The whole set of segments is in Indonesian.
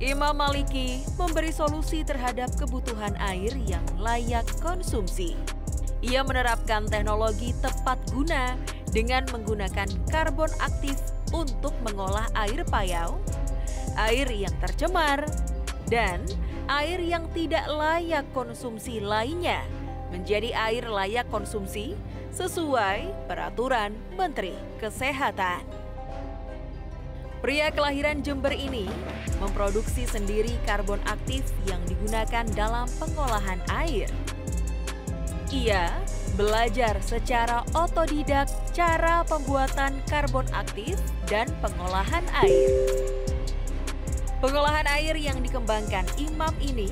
Imam Maliki memberi solusi terhadap kebutuhan air yang layak konsumsi. Ia menerapkan teknologi tepat guna dengan menggunakan karbon aktif untuk mengolah air payau, air yang tercemar, dan air yang tidak layak konsumsi lainnya menjadi air layak konsumsi sesuai peraturan Menteri Kesehatan. Pria kelahiran Jember ini memproduksi sendiri karbon aktif yang digunakan dalam pengolahan air. Ia belajar secara otodidak cara pembuatan karbon aktif dan pengolahan air. Pengolahan air yang dikembangkan Imam ini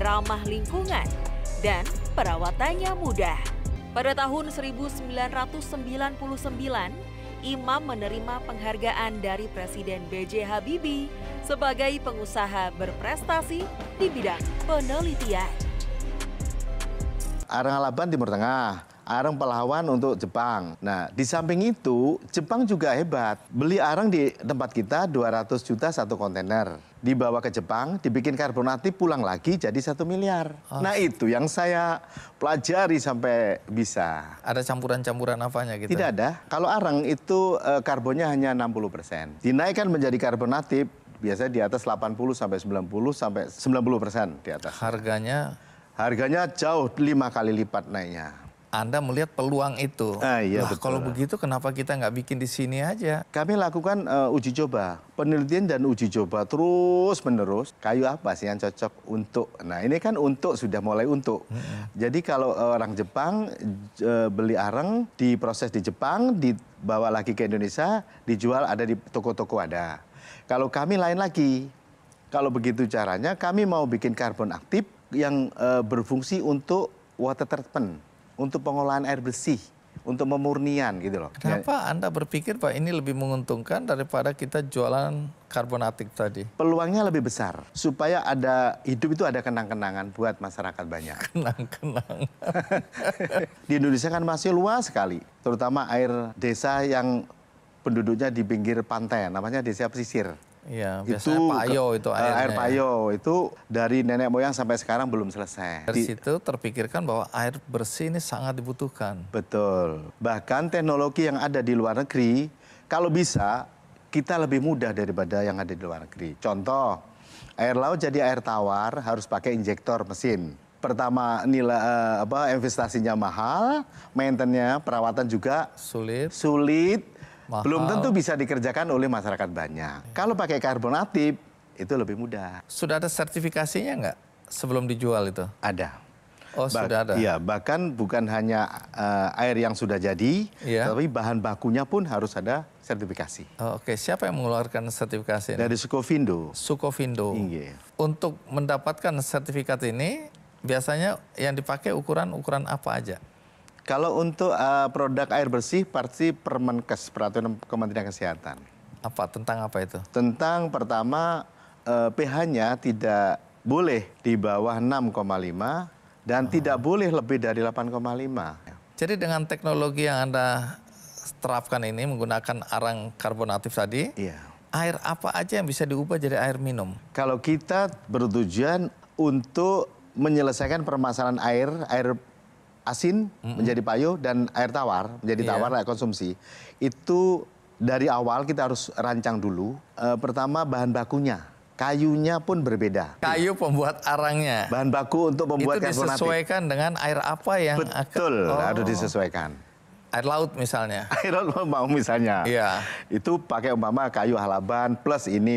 ramah lingkungan dan perawatannya mudah. Pada tahun 1999, Imam menerima penghargaan dari Presiden B.J. Habibie sebagai pengusaha berprestasi di bidang penelitian. Arang Alaban Timur Tengah, arang pahlawan untuk Jepang. Nah, di samping itu, Jepang juga hebat. Beli arang di tempat kita 200 juta satu kontainer. Dibawa ke Jepang, dibikin karbon aktif, pulang lagi jadi 1 miliar. Nah, itu yang saya pelajari sampai bisa. Ada campuran-campuran apanya gitu? Tidak ada. Kalau arang itu karbonnya hanya 60%. Dinaikkan menjadi karbon aktif, biasanya di atas 80 sampai 90 sampai 90% di atas. Harganya jauh 5 kali lipat naiknya. Anda melihat peluang itu. Iya, betul. Kalau begitu kenapa kita nggak bikin di sini aja? Kami lakukan uji coba, penelitian dan uji coba terus menerus. Kayu apa sih yang cocok untuk? Nah, ini kan untuk sudah mulai untuk. Jadi kalau orang Jepang beli arang, diproses di Jepang, dibawa lagi ke Indonesia, dijual ada di toko-toko ada. Kalau kami lain lagi. Kalau begitu caranya, kami mau bikin karbon aktif yang berfungsi untuk water treatment, untuk pengolahan air bersih, untuk pemurnian gitu loh. Kenapa Anda berpikir Pak ini lebih menguntungkan daripada kita jualan karbon aktif tadi? Peluangnya lebih besar, supaya ada hidup itu ada kenang-kenangan buat masyarakat banyak. Kenang-kenang. Di Indonesia kan masih luas sekali, terutama air desa yang penduduknya di pinggir pantai, namanya desa pesisir. Iya, biasanya payo itu airnya. Air payo itu dari nenek moyang sampai sekarang belum selesai. Dari situ terpikirkan bahwa air bersih ini sangat dibutuhkan. Betul. Bahkan teknologi yang ada di luar negeri, kalau bisa kita lebih mudah daripada yang ada di luar negeri. Contoh, air laut jadi air tawar harus pakai injektor mesin. Pertama nilai investasinya mahal, maintenance-nya, perawatan juga sulit. Mahal. Belum tentu bisa dikerjakan oleh masyarakat banyak. Kalau pakai karbon aktif, itu lebih mudah. Sudah ada sertifikasinya nggak sebelum dijual itu? Ada. Oh, sudah ada? Iya, bahkan bukan hanya air yang sudah jadi, tapi bahan bakunya pun harus ada sertifikasi. Oh, oke, siapa yang mengeluarkan sertifikasi ini? Dari Sukovindo. Sukovindo. Iya. Untuk mendapatkan sertifikat ini, biasanya yang dipakai ukuran apa aja? Kalau untuk produk air bersih, pasti Permenkes, Peraturan Kementerian Kesehatan. Tentang apa itu? Tentang pertama, pH-nya tidak boleh di bawah 6,5 dan tidak boleh lebih dari 8,5. Jadi dengan teknologi yang Anda terapkan ini, menggunakan arang karbon aktif tadi, air apa aja yang bisa diubah jadi air minum? Kalau kita bertujuan untuk menyelesaikan permasalahan air asin menjadi payo dan air tawar menjadi tawar layak konsumsi, itu dari awal kita harus rancang dulu. Pertama bahan bakunya, kayunya pun berbeda. Kayu pembuat arangnya. Bahan baku untuk membuat karbon aktif. Itu disesuaikan dengan air apa yang harus disesuaikan. Air laut misalnya. Air laut mau misalnya. Iya. Itu pakai umpama kayu halaban plus ini.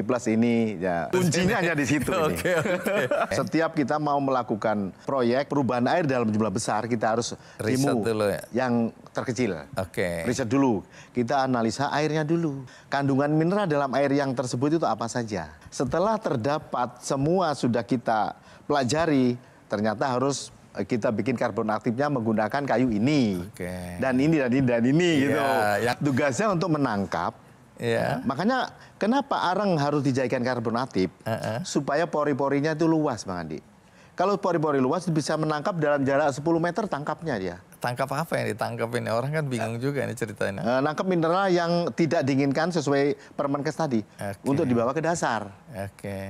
Ya. Kuncinya hanya di situ. Oke. Setiap kita mau melakukan proyek perubahan air dalam jumlah besar, kita harus riset dulu ya. Yang terkecil. Oke. Riset dulu. Kita analisa airnya dulu. Kandungan mineral dalam air yang tersebut itu apa saja. Setelah terdapat semua sudah kita pelajari, ternyata harus kita bikin karbon aktifnya menggunakan kayu ini, dan ini gitu. Tugasnya untuk menangkap. Makanya kenapa arang harus dijadikan karbon aktif? Supaya pori-porinya itu luas, Bang Andi. Kalau pori-pori luas bisa menangkap dalam jarak 10 meter tangkapnya dia. Tangkap apa yang ditangkap ini? Orang kan bingung juga ini ceritanya. Nangkap mineral yang tidak diinginkan sesuai Permenkes tadi untuk dibawa ke dasar.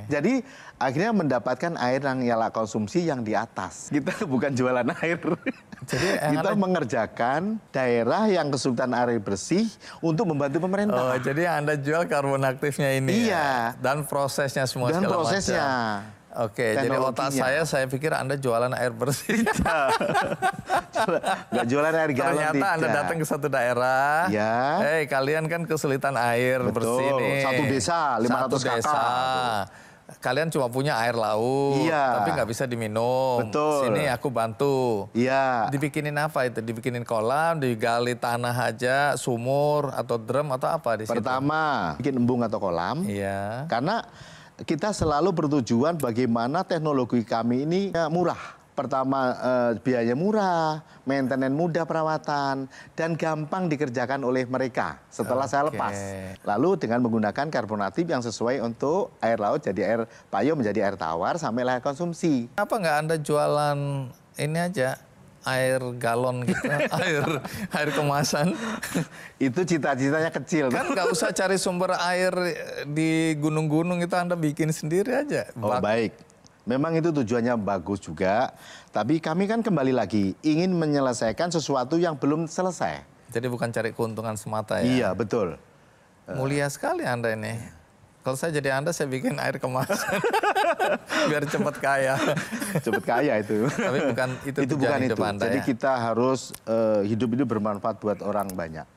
Jadi akhirnya mendapatkan air yang layak konsumsi yang di atas. Kita bukan jualan air. Jadi kita mengerjakan daerah yang kesulitan air bersih untuk membantu pemerintah. Oh, jadi Anda jual karbon aktifnya ini. Iya. Ya? Dan prosesnya semua dan segala prosesnya. macam. Oke, jadi otak saya pikir Anda jualan air bersih. Nggak jualan air galon. Ternyata Anda datang ke satu daerah. Ya. Kalian kan kesulitan air bersih nih. Satu desa, 500 kakak. Kalian cuma punya air laut, tapi nggak bisa diminum. Betul. Sini aku bantu. Iya. Dibikinin apa itu? Dibikinin kolam, digali tanah aja, sumur atau drum atau apa di situ? Pertama, bikin embung atau kolam. Iya. Karena kita selalu bertujuan bagaimana teknologi kami ini murah. Pertama, biaya murah, maintenance mudah perawatan, dan gampang dikerjakan oleh mereka setelah saya lepas. Lalu dengan menggunakan karbonatif yang sesuai untuk air laut, jadi air payung menjadi air tawar sampai layak konsumsi. Kenapa nggak Anda jualan ini aja? Air galon gitu, air kemasan. Itu cita-citanya kecil. Kan nggak usah cari sumber air di gunung-gunung, itu Anda bikin sendiri aja. Oh baik, memang itu tujuannya bagus juga. Tapi kami kan kembali lagi ingin menyelesaikan sesuatu yang belum selesai. Jadi bukan cari keuntungan semata ya? Iya betul. Mulia sekali Anda ini. Kalau saya jadi Anda, saya bikin air kemasan. Biar cepat kaya. Cepat kaya itu. Tapi bukan itu bukan itu. Anda, jadi ya? kita harus hidup ini bermanfaat buat orang banyak.